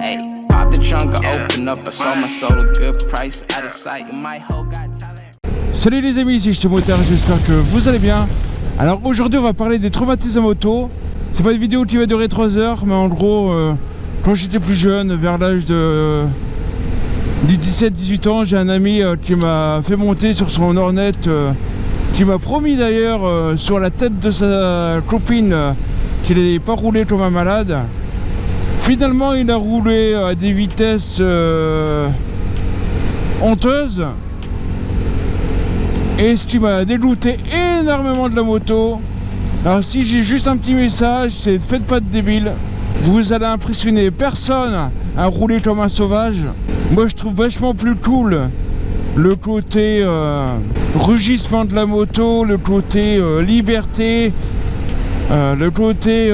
Hey, pop the trunk, I open up, I sold my soul a good price, out of sight, my hoe got talent. Salut les amis, ici Ch'ti Motard, j'espère que vous allez bien. Alors aujourd'hui on va parler des traumatismes à moto. C'est pas une vidéo qui va durer 3 heures, mais en gros, quand j'étais plus jeune, vers l'âge de 17-18 ans, j'ai un ami qui m'a fait monter sur son Hornet, qui m'a promis d'ailleurs sur la tête de sa copine qu'il n'allait pas rouler comme un malade. Finalement il a roulé à des vitesses honteuses, et ce qui m'a dégoûté énormément de la moto. Alors si j'ai juste un petit message, c'est faites pas de débile. Vous allez impressionner personne à rouler comme un sauvage. Moi je trouve vachement plus cool le côté rugissement de la moto, le côté liberté, le côté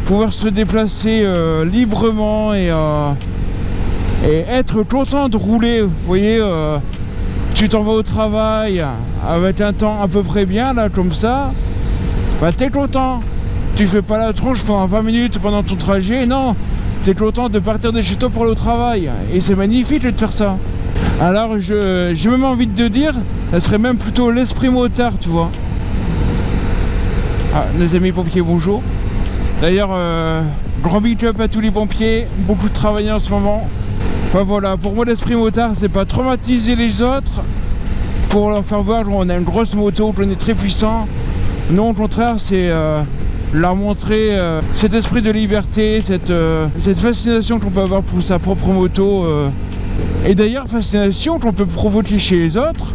pouvoir se déplacer librement et être content de rouler. Vous voyez, tu t'en vas au travail avec un temps à peu près bien là comme ça, bah t'es content. Tu fais pas la tronche pendant 20 minutes pendant ton trajet, non, t'es content de partir de chez toi pour aller au travail. Et c'est magnifique de faire ça. Alors j'ai même envie de te dire, ça serait même plutôt l'esprit motard, tu vois. Ah, les amis pompiers, bonjour. D'ailleurs, grand big up à tous les pompiers, beaucoup de travail en ce moment. Enfin voilà, pour moi l'esprit motard, c'est pas traumatiser les autres pour leur faire voir qu'on a une grosse moto, qu'on est très puissant. Non, au contraire, c'est leur montrer cet esprit de liberté, cette fascination qu'on peut avoir pour sa propre moto. Et d'ailleurs, fascination qu'on peut provoquer chez les autres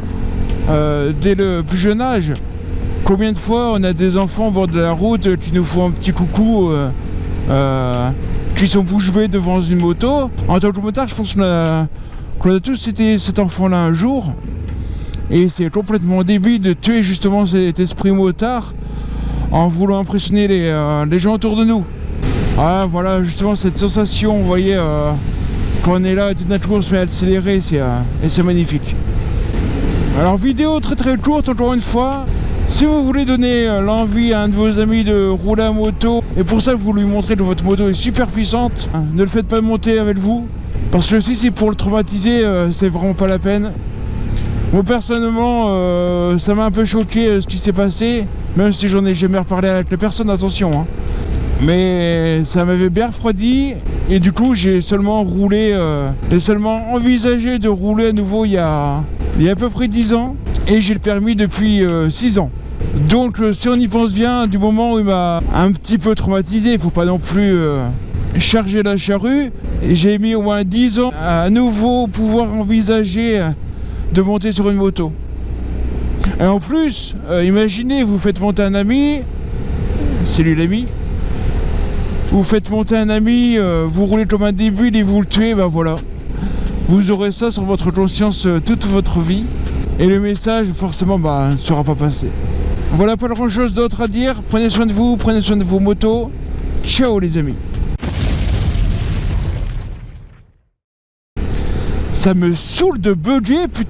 dès le plus jeune âge. Combien de fois on a des enfants au bord de la route qui nous font un petit coucou, qui sont bouche bée devant une moto. En tant que motard, je pense qu'on a tous été cet enfant-là un jour. Et c'est complètement débile de tuer justement cet esprit motard en voulant impressionner les gens autour de nous. Ah voilà, justement cette sensation, vous voyez, quand on est là et tout d'un coup on se met à accélérer, et c'est magnifique. Alors vidéo très très courte encore une fois. Si vous voulez donner l'envie à un de vos amis de rouler à moto, et pour ça vous lui montrez que votre moto est super puissante, ne le faites pas monter avec vous, parce que si c'est pour le traumatiser, c'est vraiment pas la peine. Moi personnellement, ça m'a un peu choqué ce qui s'est passé, même si j'en ai jamais reparlé avec les personnes, attention, hein. Mais ça m'avait bien refroidi, et du coup j'ai seulement roulé, j'ai seulement envisagé de rouler à nouveau il y a à peu près 10 ans, et j'ai le permis depuis 6 ans. Donc si on y pense bien, du moment où il m'a un petit peu traumatisé, il faut pas non plus charger la charrue, et j'ai mis au moins 10 ans à nouveau pouvoir envisager de monter sur une moto. Et en plus, imaginez, vous faites monter un ami, c'est lui l'ami, vous faites monter un ami, vous roulez comme un débile et vous le tuez, ben voilà. Vous aurez ça sur votre conscience toute votre vie, et le message forcément ne sera pas passé. Voilà, pas grand chose d'autre à dire. Prenez soin de vous, prenez soin de vos motos. Ciao les amis. Ça me saoule de bugger, putain.